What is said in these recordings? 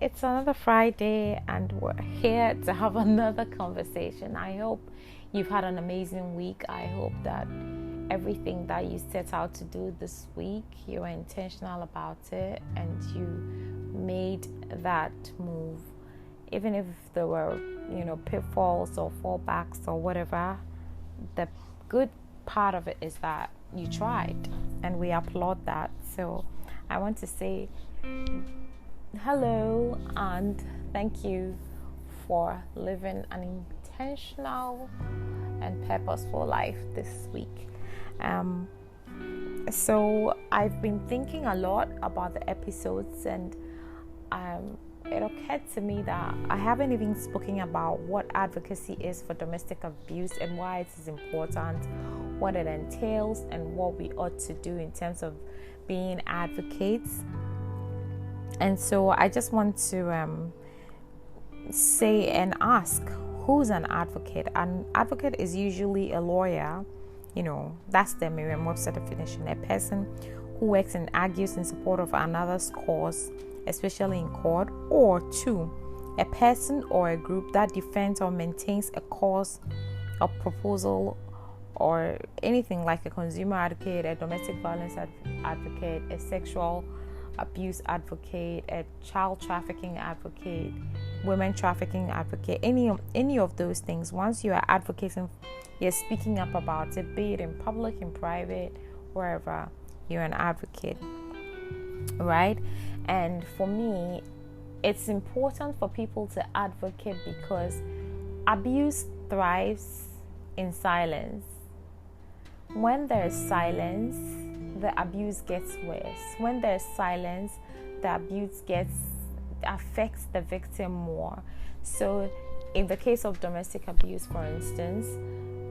it's another Friday and we're here to have another conversation. I hope you've had an amazing week. I hope that everything that you set out to do this week, you were intentional about it and you made that move. Even if there were, pitfalls or fallbacks or whatever, the good part of it is that you tried and we applaud that. So I want to say hello and thank you for living an intentional and purposeful life this week. So I've been thinking a lot about the episodes, and it occurred to me that I haven't even spoken about what advocacy is for domestic abuse and why it is important, what it entails, and what we ought to do in terms of being advocates. And so I just want to say and ask, who's an advocate? An advocate is usually a lawyer, that's the Merriam-Webster definition, a person who works and argues in support of another's cause, especially in court. Or two, a person or a group that defends or maintains a cause, a proposal, or anything, like a consumer advocate, a domestic violence advocate, a sexual abuse advocate, a child trafficking advocate, women trafficking advocate, any of those things. Once you are advocating, you're speaking up about it, be it in public, in private, wherever, you're an advocate, right? And for me, it's important for people to advocate because abuse thrives in silence. When there's silence, the abuse gets worse. When there's silence, the abuse affects the victim more. So in the case of domestic abuse, for instance,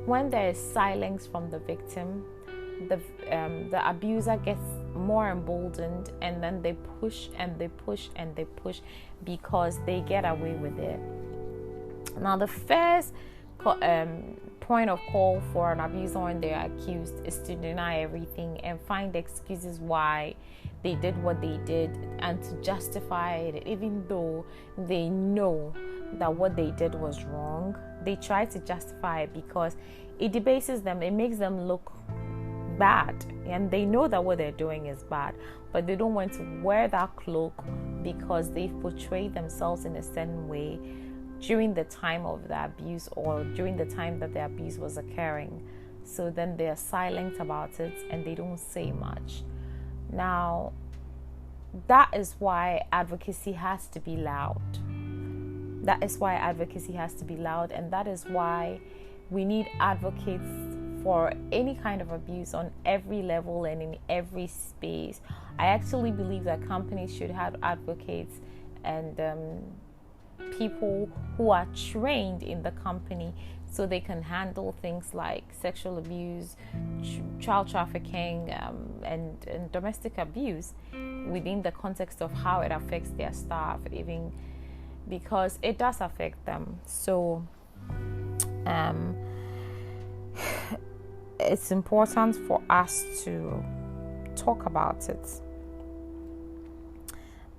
when there is silence from the victim, the abuser gets more emboldened, and then they push and they push and they push because they get away with it. Now, the first point of call for an abuser when they're accused is to deny everything and find excuses why they did what they did and to justify it, even though they know that what they did was wrong. They try to justify it because it debases them, it makes them look bad, and they know that what they're doing is bad, but they don't want to wear that cloak because they've portrayed themselves in a certain way during the time of the abuse or during the time that the abuse was occurring. So then they're silent about it and they don't say much. Now, that is why advocacy has to be loud. That is why advocacy has to be loud, and that is why we need advocates for any kind of abuse on every level and in every space. I actually believe that companies should have advocates and people who are trained in the company so they can handle things like sexual abuse, child trafficking, and domestic abuse within the context of how it affects their staff, even because it does affect them. So it's important for us to talk about it.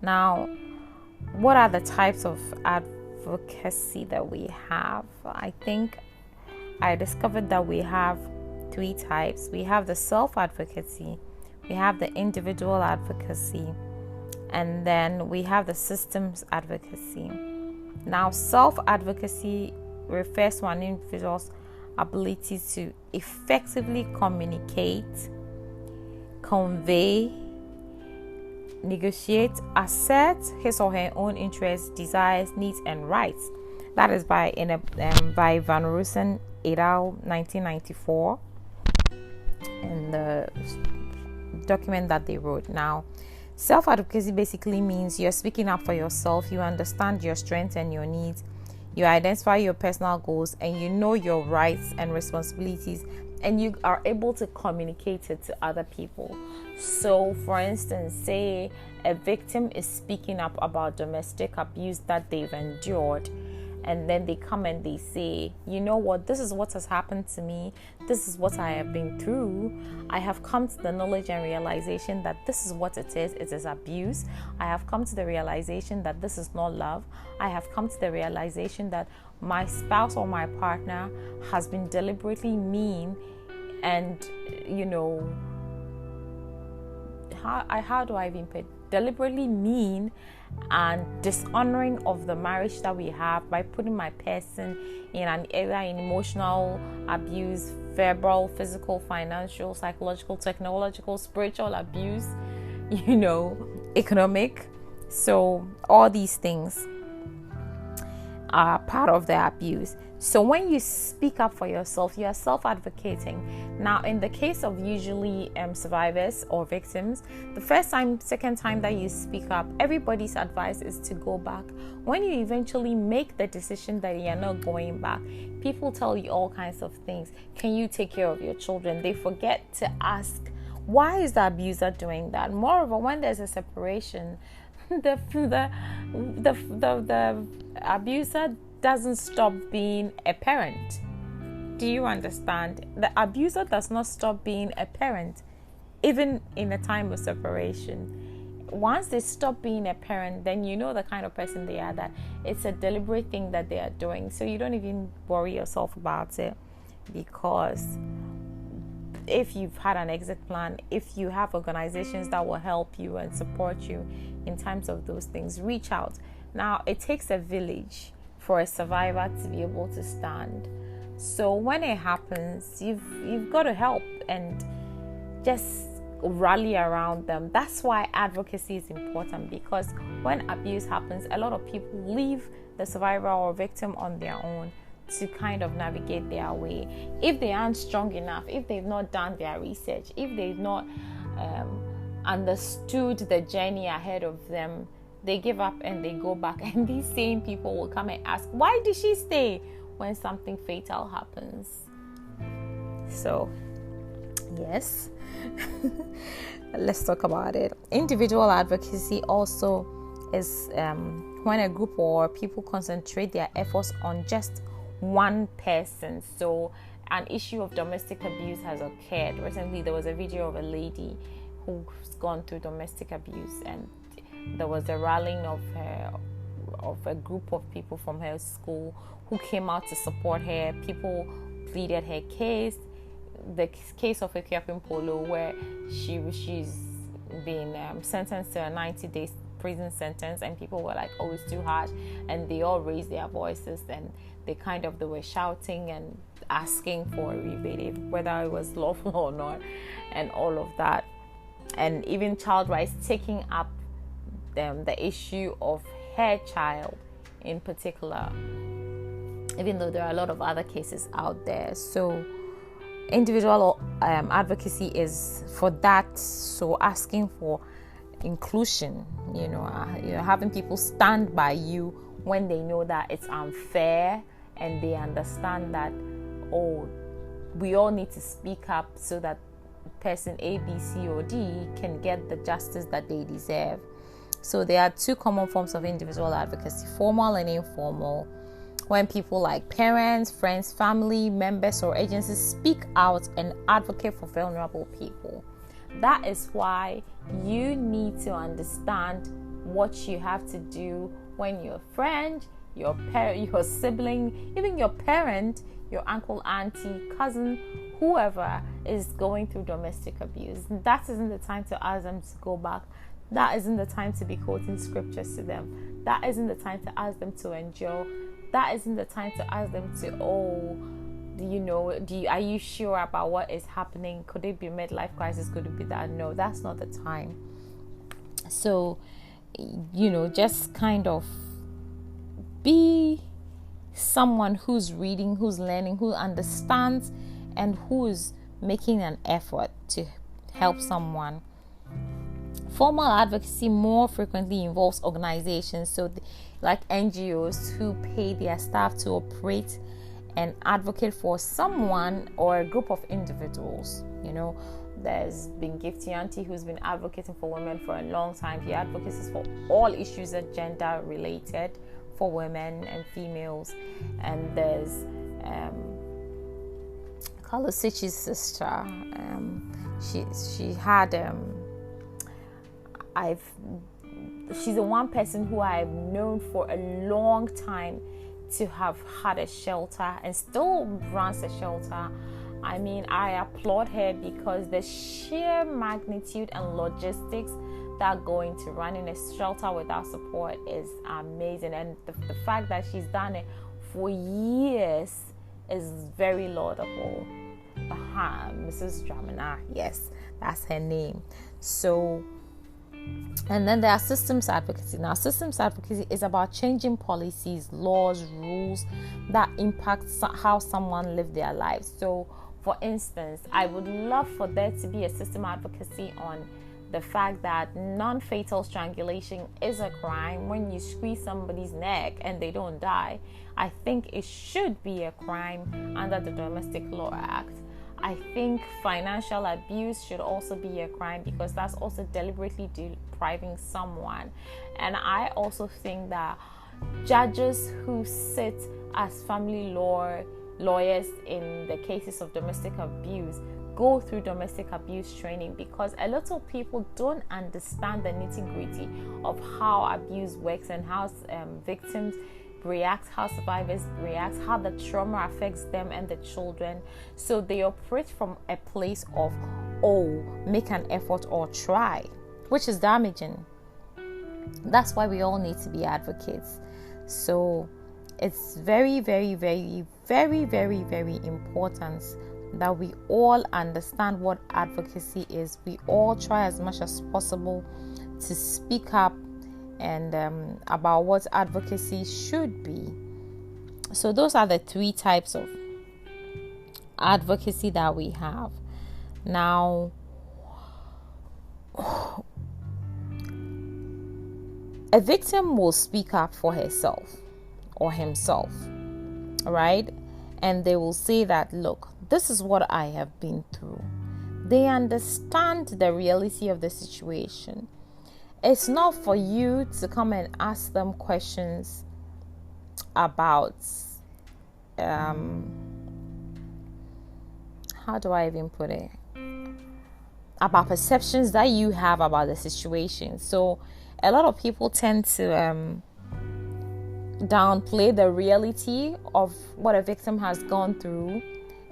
Now, what are the types of advocacy that we have? I think I discovered that we have 3 types. We have the self-advocacy, we have the individual advocacy, and then we have the systems advocacy. Now, self-advocacy refers to an individual's ability to effectively communicate, convey, negotiate, assert his or her own interests, desires, needs, and rights. That is by Van Rosen et al. 1994, in the document that they wrote. Now, self-advocacy basically means you're speaking up for yourself, you understand your strengths and your needs, you identify your personal goals, and you know your rights and responsibilities, and you are able to communicate it to other people. So, for instance, say a victim is speaking up about domestic abuse that they've endured, and then they come and they say, you know what, this is what has happened to me, this is what I have been through, I have come to the knowledge and realization that this is what it is abuse. I have come to the realization that this is not love. I have come to the realization that my spouse or my partner has been deliberately mean and, how do I even put it? Deliberately mean and dishonoring of the marriage that we have by putting my person in either emotional abuse, verbal, physical, financial, psychological, technological, spiritual abuse, economic. So all these things are part of the abuse. So when you speak up for yourself, you are self-advocating. Now, in the case of usually survivors or victims, the first time, second time that you speak up, everybody's advice is to go back. When you eventually make the decision that you're not going back, people tell you all kinds of things. Can you take care of your children? They forget to ask, why is the abuser doing that? Moreover, when there's a separation, the abuser doesn't stop being a parent. Do you understand? The abuser does not stop being a parent, even in a time of separation. Once they stop being a parent, then you know the kind of person they are, that it's a deliberate thing that they are doing. So you don't even worry yourself about it, because if you've had an exit plan, if you have organizations that will help you and support you in times of those things, reach out. Now, it takes a village for a survivor to be able to stand. So when it happens, you've got to help and just rally around them. That's why advocacy is important, because when abuse happens, a lot of people leave the survivor or victim on their own to kind of navigate their way. If they aren't strong enough, if they've not done their research, if they've not understood the journey ahead of them, they give up and they go back. And these same people will come and ask, why did she stay, when something fatal happens? So, yes, let's talk about it. Individual advocacy also is when a group or people concentrate their efforts on just one person. So an issue of domestic abuse has occurred. Recently, there was a video of a lady who's gone through domestic abuse, and there was a rallying of a group of people from her school who came out to support her. People pleaded her case, the case of Ethiopian Polo, where she's been sentenced to a 90-day prison sentence, and people were like, oh, it's too harsh, and they all raised their voices, and they were shouting and asking for a rebate, whether it was lawful or not, and all of that. And even child rights taking up the issue of her child in particular, even though there are a lot of other cases out there. So individual advocacy is for that. So asking for inclusion, having people stand by you when they know that it's unfair, and they understand that, oh, we all need to speak up so that person A, B, C, or D can get the justice that they deserve. So there are two common forms of individual advocacy, formal and informal. When people like parents, friends, family members, or agencies speak out and advocate for vulnerable people. That is why you need to understand what you have to do when your friend, your parent, your sibling, even your parent, your uncle, auntie, cousin, whoever is going through domestic abuse. That isn't the time to ask them to go back. That isn't the time to be quoting scriptures to them. That isn't the time to ask them to endure. That isn't the time to ask them to, are you sure about what is happening? Could it be midlife crisis? Could it be that? No, that's not the time. So, just kind of be someone who's reading, who's learning, who understands, and who's making an effort to help someone. Formal advocacy more frequently involves organizations, so like NGOs, who pay their staff to operate and advocate for someone or a group of individuals. There's been Gifty Auntie, who's been advocating for women for a long time. He advocates for all issues that gender related, for women and females, and there's Kalosichi's sister. She had she's the one person who I've known for a long time to have had a shelter and still runs a shelter. I mean, I applaud her because the sheer magnitude and logistics that go into running a shelter without support is amazing. And the fact that she's done it for years is very laudable. Mrs. Dramina, yes, that's her name. So, and then there are systems advocacy. Now, systems advocacy is about changing policies, laws, rules that impact how someone lives their lives. So, for instance, I would love for there to be a system advocacy on the fact that non-fatal strangulation is a crime. When you squeeze somebody's neck and they don't die, I think it should be a crime under the Domestic Law Act. I think financial abuse should also be a crime because that's also deliberately depriving someone. And I also think that judges who sit as family lawyers in the cases of domestic abuse go through domestic abuse training, because a lot of people don't understand the nitty-gritty of how abuse works and how victims react, how survivors react, how the trauma affects them and the children. So they operate from a place of, make an effort or try, which is damaging. That's why we all need to be advocates. So it's very, very, very, very, very, very important that we all understand what advocacy is. We all try as much as possible to speak up and about what advocacy should be. So those are the 3 types of advocacy that we have. Now, a victim will speak up for herself or himself, right? And they will say that, look, this is what I have been through. They understand the reality of the situation. It's not for you to come and ask them questions about how do I even put it? About perceptions that you have about the situation. So a lot of people tend to downplay the reality of what a victim has gone through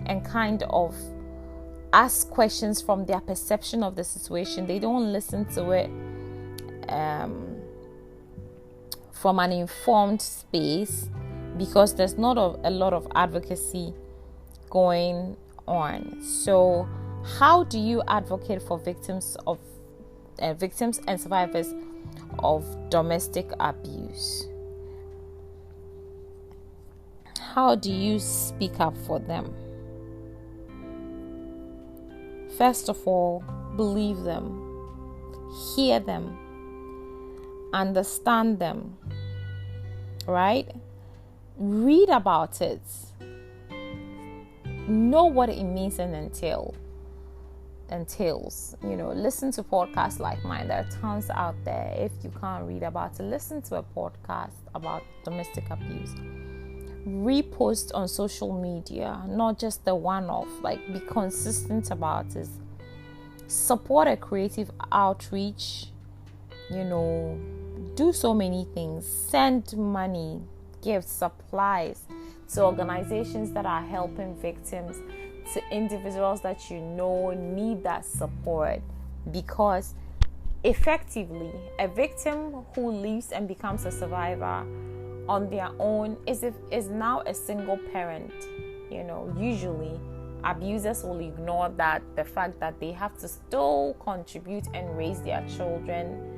and kind of ask questions from their perception of the situation. They don't listen to it from an informed space, because there's not a lot of advocacy going on. So how do you advocate for victims and survivors of domestic abuse? How do you speak up for them? First of all, believe them, hear them, understand them, right? Read about it, know what it means and entails. Listen to podcasts like mine. There are tons out there. If you can't read about it, listen to a podcast about domestic abuse. Repost on social media, not just the one-off. Like, be consistent about it. Support a creative outreach. Do so many things. Send money, gifts, supplies to organizations that are helping victims, to individuals that need that support. Because effectively, a victim who leaves and becomes a survivor on their own is now a single parent. Usually abusers will ignore the fact that they have to still contribute and raise their children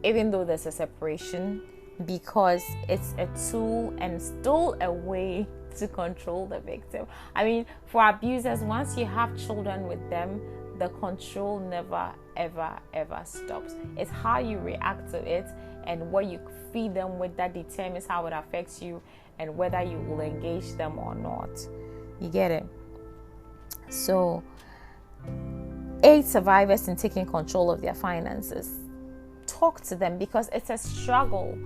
even though there's a separation, because it's a tool and still a way to control the victim. I mean, for abusers, once you have children with them, the control never, ever, ever stops. It's how you react to it and what you feed them with that determines how it affects you and whether you will engage them or not. You get it? So, aid survivors in taking control of their finances. Talk to them, because it's a struggle.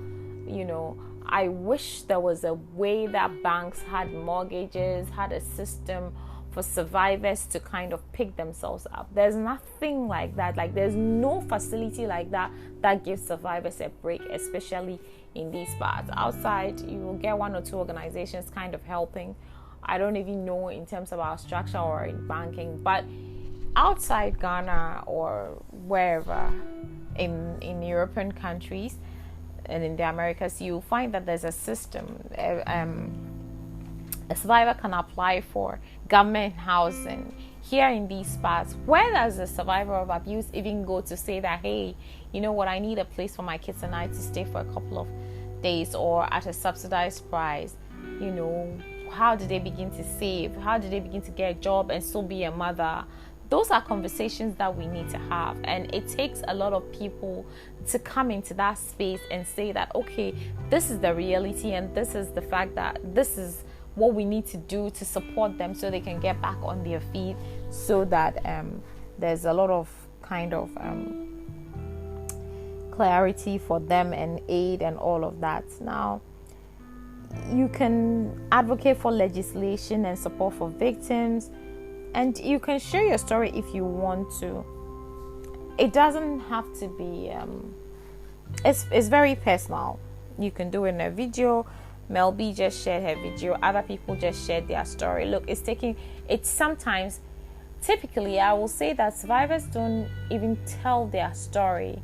I wish there was a way that banks had mortgages, had a system for survivors to kind of pick themselves up. There's nothing like that. Like, there's no facility like that that gives survivors a break, especially in these parts. Outside, you will get one or two organizations kind of helping. I don't even know in terms of our structure or in banking, but outside Ghana or wherever in European countries and in the Americas, you'll find that there's a system. A survivor can apply for government housing. Here in these parts, where does the survivor of abuse even go to say that, hey, you know what, I need a place for my kids and I to stay for a couple of days or at a subsidized price? You know, how did they begin to save? How did they begin to get a job and still be a mother? Those are conversations that we need to have, and it takes a lot of people to come into that space and say that, okay, this is the reality and this is the fact that this is what we need to do to support them so they can get back on their feet, so that there's a lot of kind of clarity for them and aid and all of that. Now, you can advocate for legislation and support for victims, and you can share your story if you want to. It doesn't have to be it's very personal. You can do it in a video. Mel B just shared her video, other people just shared their story. Look, typically I will say that survivors don't even tell their story,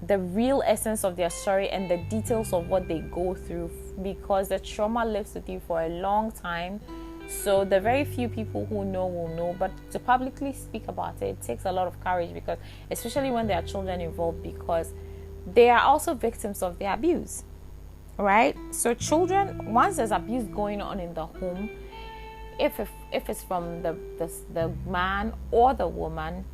the real essence of their story and the details of what they go through, because the trauma lives with you for a long time. So the very few people who know will know, but to publicly speak about it takes a lot of courage, because especially when there are children involved, because they are also victims of the abuse, right? So children, once there's abuse going on in the home, if it's from the man or the woman,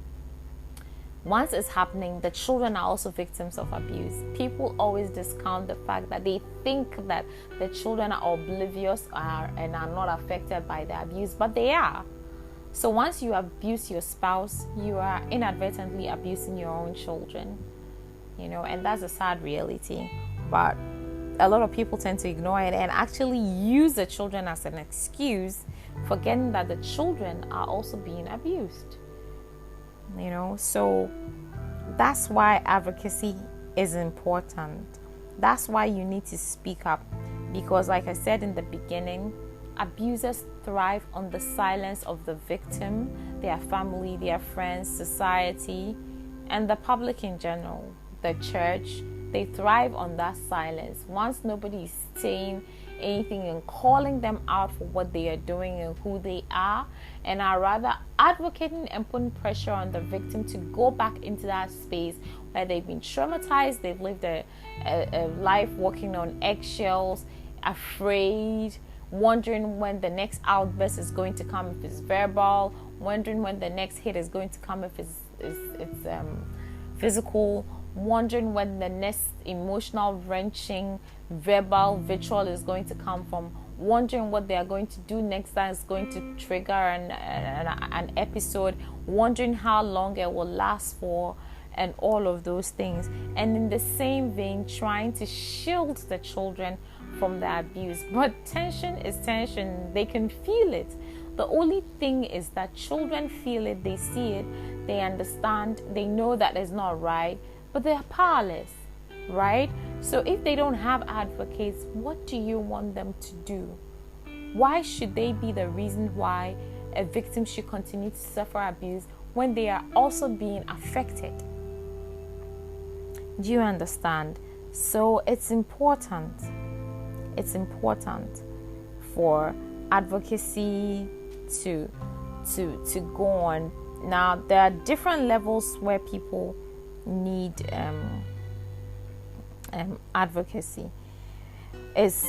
once it's happening, the children are also victims of abuse. People always discount the fact that they think that the children are oblivious and are not affected by the abuse, but they are. So once you abuse your spouse, you are inadvertently abusing your own children, you know, and that's a sad reality. But a lot of people tend to ignore it and actually use the children as an excuse, forgetting that the children are also being abused. You know, so that's why advocacy is important. That's why you need to speak up, because like I said in the beginning, abusers thrive on the silence of the victim, their family, their friends, society, and the public in general, the church. They thrive on that silence. Once nobody is saying anything and calling them out for what they are doing and who they are, and are rather advocating and putting pressure on the victim to go back into that space where they've been traumatized, they've lived a life walking on eggshells, afraid, wondering when the next outburst is going to come, if it's verbal, wondering when the next hit is going to come, if it's physical, wondering when the next emotional, wrenching, verbal vitriol is going to come from, wondering what they are going to do next that is going to trigger an episode, wondering how long it will last for, and all of those things. And in the same vein, trying to shield the children from the abuse. But tension is tension. They can feel it. The only thing is that children feel it, they see it, they understand, they know that it's not right, but they are powerless, right? So if they don't have advocates, what do you want them to do? Why should they be the reason why a victim should continue to suffer abuse when they are also being affected? Do you understand? So it's important for advocacy to go on. Now, there are different levels where people need advocacy. It's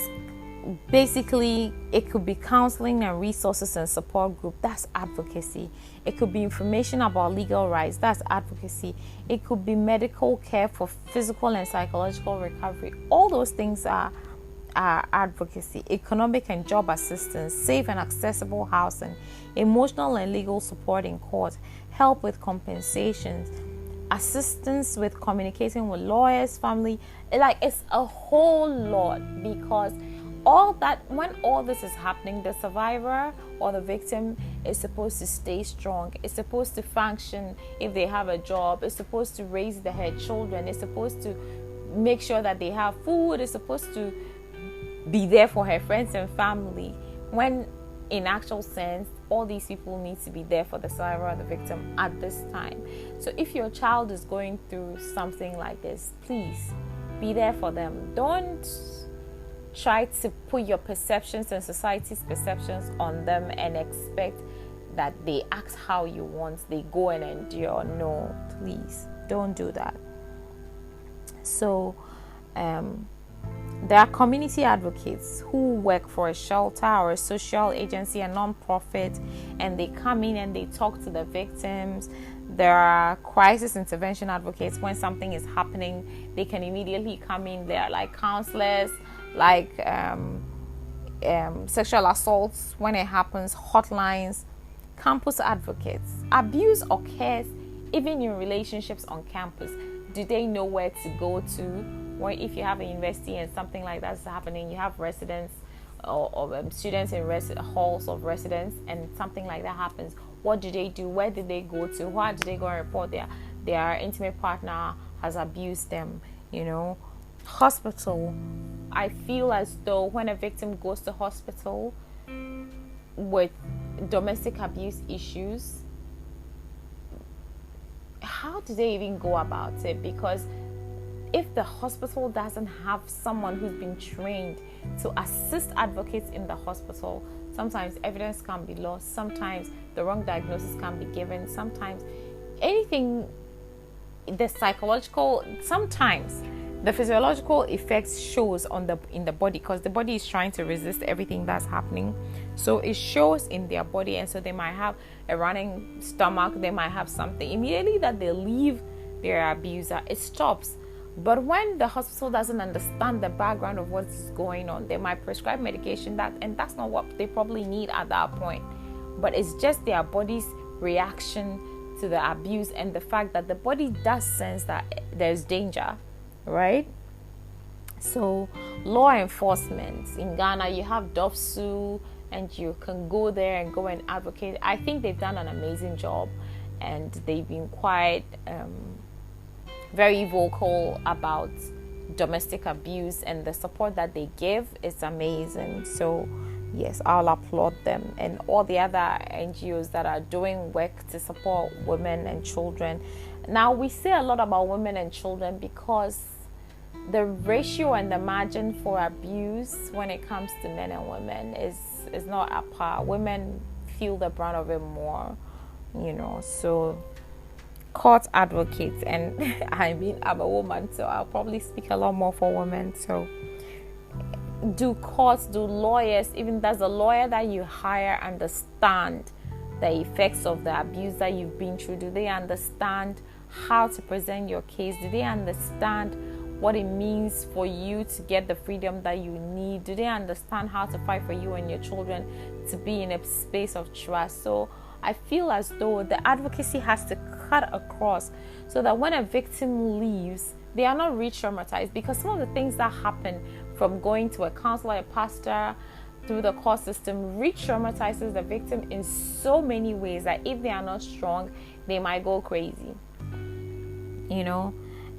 basically, it could be counseling and resources and support group. That's advocacy. It could be information about legal rights. That's advocacy. It could be medical care for physical and psychological recovery. All those things are advocacy. Economic and job assistance, safe and accessible housing, emotional and legal support in court, help with compensations, assistance with communicating with lawyers, family. Like, it's a whole lot, because all that, when all this is happening, the survivor or the victim is supposed to stay strong. It's supposed to function if they have a job. It's supposed to raise their children. It's supposed to make sure that they have food. It's supposed to be there for her friends and family. When in actual sense, all these people need to be there for the survivor or the victim at this time. So if your child is going through something like this, please be there for them. Don't try to put your perceptions and society's perceptions on them and expect that they act how you want, they go and endure. No, please don't do that. So there are community advocates who work for a shelter or a social agency, a non-profit, and they come in and they talk to the victims. There are crisis intervention advocates. When something is happening, they can immediately come in. They are like counselors, like sexual assaults when it happens, hotlines, campus advocates. Abuse occurs even in relationships on campus. Do they know where to go to? Or if you have a university and something like that's happening, you have residents or students in halls of residence, and something like that happens, what do they do? Where did they go to? Why did they go and report their intimate partner has abused them? Hospital. I feel as though when a victim goes to hospital with domestic abuse issues, how do they even go about it? Because if the hospital doesn't have someone who's been trained to assist advocates in the hospital, sometimes evidence can be lost, sometimes the wrong diagnosis can be given, sometimes anything, the psychological, sometimes the physiological effects shows in the body, because the body is trying to resist everything that's happening. So it shows in their body, and so they might have a running stomach, they might have something. Immediately that they leave their abuser, it stops. But when the hospital doesn't understand the background of what's going on, they might prescribe medication and that's not what they probably need at that point. But it's just their body's reaction to the abuse and the fact that the body does sense that there's danger, right? So law enforcement in Ghana, you have DOFSU, and you can go there and go and advocate. I think they've done an amazing job, and they've been quite very vocal about domestic abuse, and the support that they give is amazing. So yes, I'll applaud them and all the other NGOs that are doing work to support women and children. Now, we say a lot about women and children because the ratio and the margin for abuse when it comes to men and women is not at par. Women feel the brunt of it more, so court advocates, and I'm a woman, so I'll probably speak a lot more for women. So do courts, do lawyers, even does a lawyer that you hire understand the effects of the abuse that you've been through? Do they understand how to present your case? Do they understand what it means for you to get the freedom that you need? Do they understand how to fight for you and your children to be in a space of trust? So I feel as though the advocacy has to cut across so that when a victim leaves, they are not re-traumatized, because some of the things that happen from going to a counselor, a pastor, through the court system re-traumatizes the victim in so many ways that if they are not strong, they might go crazy.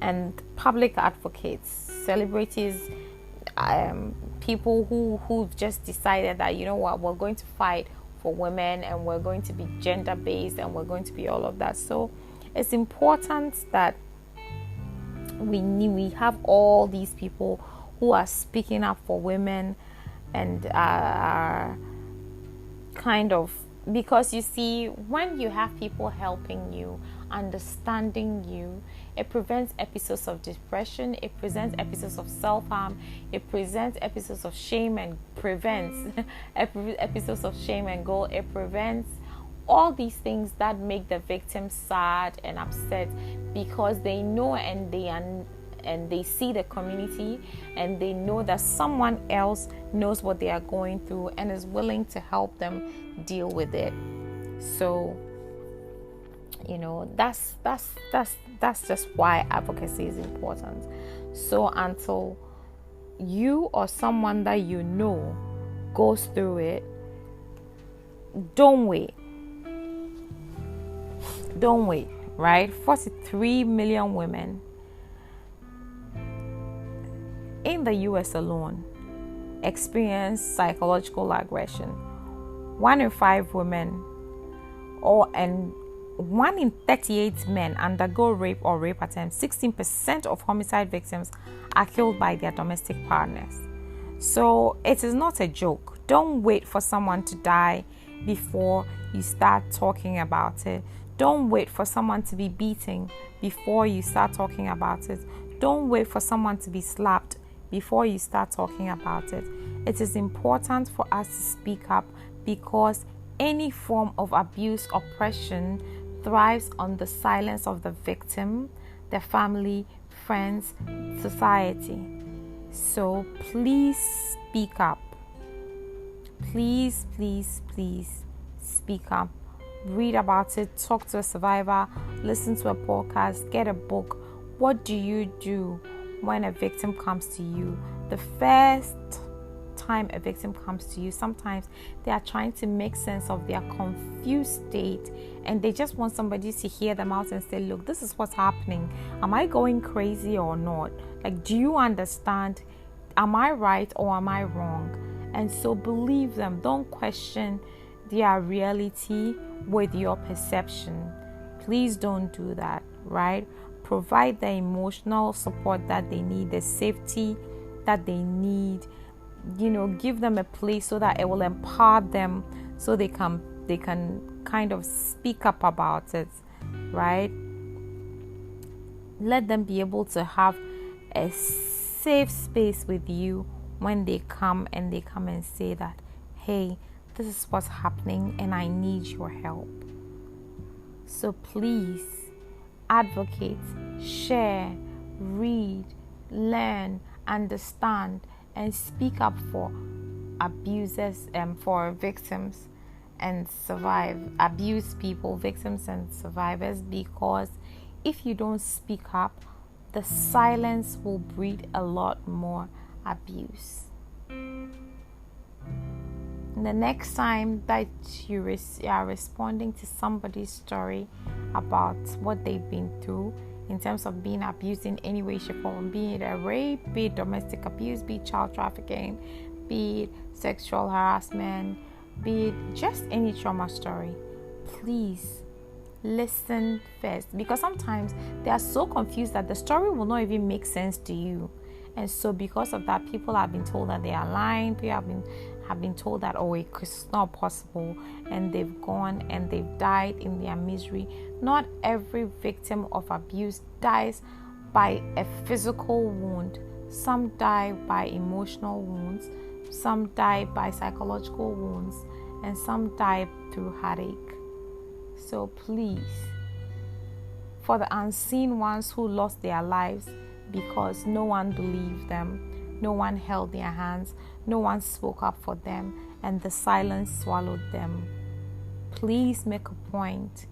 And public advocates, celebrities, people who've just decided that, we're going to fight for women, and we're going to be gender-based, and we're going to be all of that. So it's important that we have all these people who are speaking up for women, and are kind of, because you see, when you have people helping you, understanding you, it prevents episodes of depression, it prevents episodes of self-harm, it prevents episodes of shame and episodes of shame and guilt. It prevents all these things that make the victim sad and upset, because they know and they see the community, and they know that someone else knows what they are going through and is willing to help them deal with it. So That's just why advocacy is important. So until you or someone that you know goes through it, don't wait, right? 43 million women in the US alone experience psychological aggression. 1 in 5 women and 1 in 38 men undergo rape or rape attempts. 16% of homicide victims are killed by their domestic partners. So it is not a joke. Don't wait for someone to die before you start talking about it. Don't wait for someone to be beaten before you start talking about it. Don't wait for someone to be slapped before you start talking about it. It is important for us to speak up, because any form of abuse, oppression thrives on the silence of the victim, their family, friends, society. So please speak up. Please, please, please speak up. Read about it, talk to a survivor, listen to a podcast, get a book. What do you do when a victim comes to you? The first time a victim comes to you, sometimes they are trying to make sense of their confused state, and they just want somebody to hear them out and say, look, this is what's happening. Am I going crazy or not? Like, do you understand? Am I right or am I wrong? And so believe them. Don't question their reality with your perception. Please don't do that, right? Provide the emotional support that they need, the safety that they need. Give them a place so that it will empower them, so they can kind of speak up about it, right? Let them be able to have a safe space with you when they come and say that, hey, this is what's happening and I need your help. So please advocate, share, read, learn, understand, and speak up for abusers and for victims and abuse people, victims and survivors, because if you don't speak up, the silence will breed a lot more abuse. The next time that you are responding to somebody's story about what they've been through in terms of being abused in any way, shape, or form, be it a rape, be it domestic abuse, be it child trafficking, be it sexual harassment, be it just any trauma story, please listen first, because sometimes they are so confused that the story will not even make sense to you. And so because of that, people have been told that they are lying. People have been told that, oh, it's not possible, and they've gone and they've died in their misery. Not every victim of abuse dies by a physical wound. Some die by emotional wounds, some die by psychological wounds, and some die through heartache. So please, for the unseen ones who lost their lives because no one believed them, no one held their hands, no one spoke up for them, and the silence swallowed them, please make a point.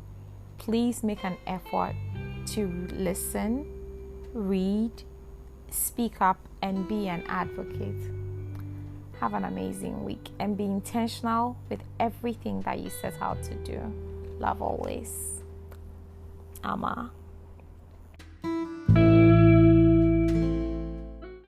Please make an effort to listen, read, speak up, and be an advocate. Have an amazing week and be intentional with everything that you set out to do. Love always. Ama.